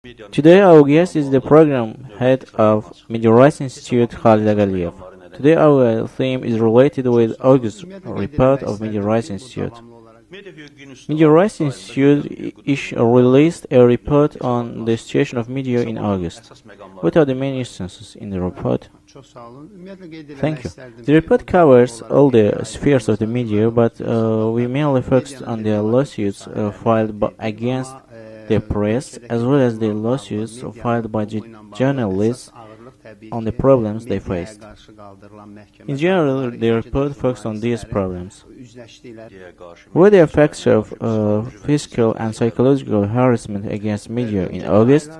Today our guest is the program head of Media Rights Institute, Khalid Agaliyev. Today our theme is related with August report of Media Rights Institute. Media Rights Institute released a report on the situation of media in August. What are the main instances in the report? Thank you. The report covers all the spheres of the media, but we mainly focused on the lawsuits filed against the press, as well as the lawsuits filed by journalists on the problems they faced. In general, the report focused on these problems. Were there facts of physical and psychological harassment against media in August?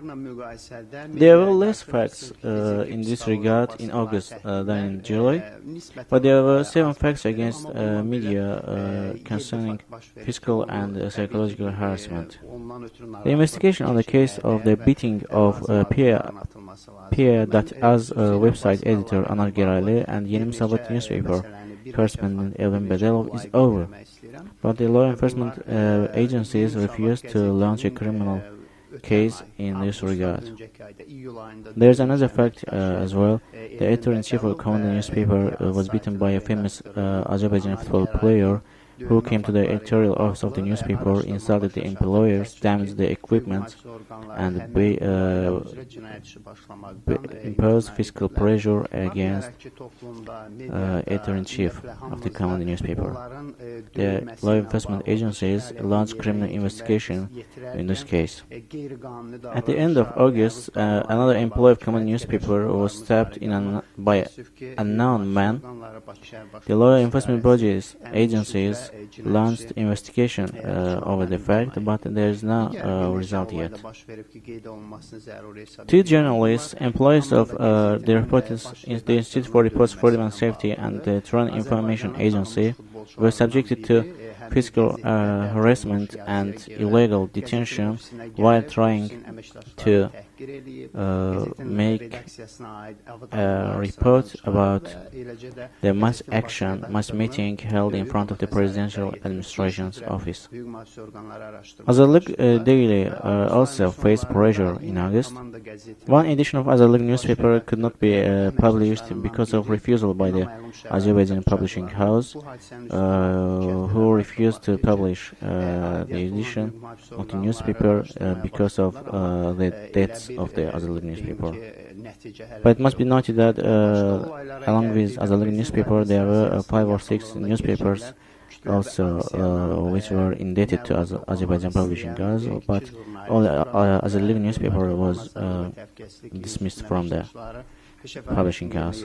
There were less facts in this regard in August than in July, but there were 7 facts against media concerning physical and psychological harassment. The investigation on the case of the beating of P.A.'s website editor Anar Gerayli and Yeni Sabah newspaper correspondent Elvin Bedelov is over, but the law enforcement agencies refused to launch a criminal case in this regard. There is another fact as well. The editor-in-chief of Command newspaper was beaten by a famous Azerbaijani football player who came to the editorial office of the newspaper, insulted the employers, damaged the equipment, and imposed physical pressure against editor-in-chief of the Command newspaper. The law enforcement agencies launched criminal investigation in this case. At the end of August, another employee of Command newspaper was stabbed by an unknown man. The law enforcement agencies launched investigation over the fact, but there is no result yet. 2 journalists, employees of the Institute for Reports, Freedom and Safety and the Tehran Information Agency, were subjected to physical harassment and illegal detention while trying to make a report about the mass meeting held in front of the Presidential Administration's office. Azerlık Daily also faced pressure in August. One edition of Azerlık newspaper could not be published because of refusal by the Azerbaijan publishing house, who refused to publish the edition of the newspaper because of the deaths of the Azerlık newspaper. But it must be noted that along with Azerlık newspaper, there were 5 or 6 newspapers also which were indebted to Azerbaijan publishing house, but all Azerlık newspaper was dismissed from the publishing house.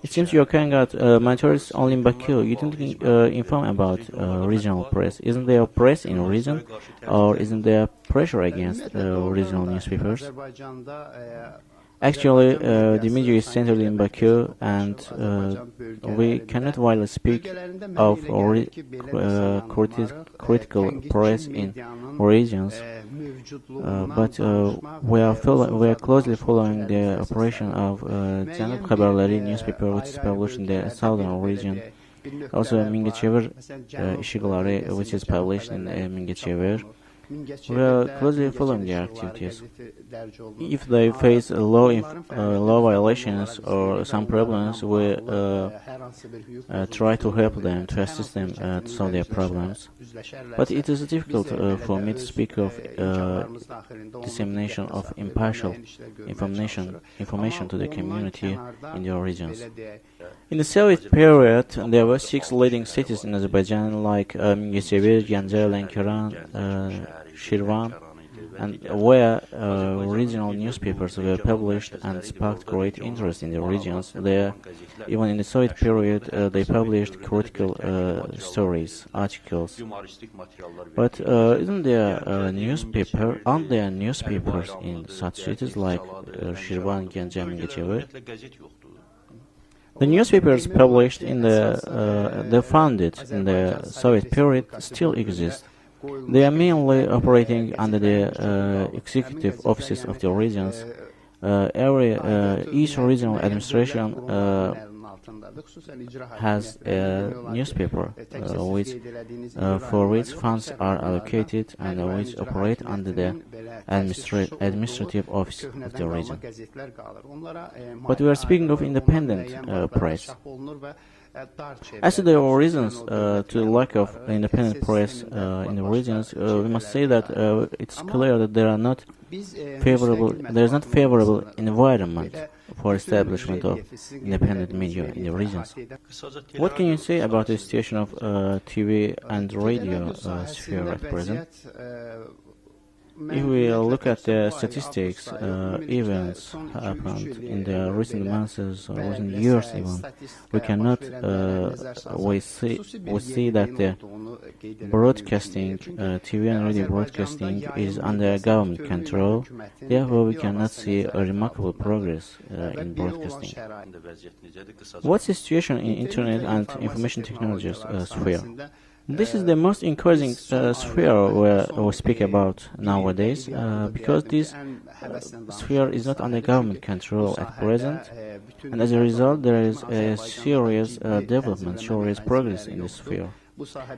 It seems you're carrying out monitors only in Baku. You didn't inform about regional press. Isn't there press in region, or isn't there pressure against regional newspapers? Actually, the media is centered in Baku, and we cannot widely speak of critical press in regions, but we are closely following the operation of Janub Haberleri newspaper, which is published in the southern region. Also, Mingechevir Ishigulari, which is published in Mingechevir. We are closely following their activities. If they face law violations or some problems, we try to help them, to assist them to solve their problems. But it is difficult for me to speak of dissemination of impartial information to the community in their regions. In the Soviet period, there were 6 leading cities in Azerbaijan, like Mingechevir, Ganjar, Lankaran, Shirvan, and where regional newspapers were published and sparked great interest in the regions. There, even in the Soviet period, they published critical stories, articles. But aren't there newspapers in such cities like Shirvan, Ganjar, Mingechevir? The newspapers published in they founded in the Soviet period still exist. They are mainly operating under the executive offices of the regions. Each regional administration has a newspaper for which funds are allocated and which operate under the administrative office of the region. But we are speaking of independent press. As to the reasons to the lack of independent press in the regions, we must say that it's clear that there is not favorable environment for establishment of independent media in the regions. What can you say about the situation of TV and radio sphere at present? If we look at the statistics, events happened in the recent months or recent years even, we cannot, we see that the broadcasting, TV and radio broadcasting is under government control, therefore we cannot see a remarkable progress in broadcasting. What's the situation in Internet and information technologies sphere? This is the most encouraging sphere where we speak about nowadays, because this sphere is not under government control at present, and as a result there is a serious development, serious progress in this sphere.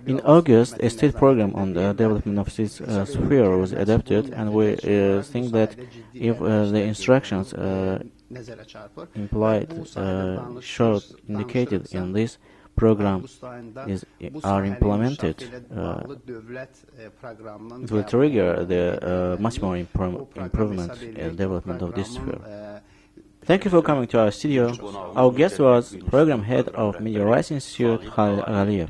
In August, a state program on the development of this sphere was adopted, and we think that if the instructions indicated in this program are implemented, it will trigger the much more improvement and development of this sphere. Thank you for coming to our studio. Our guest was Program Head of Media Rights Institute, Khalid Agaliyev.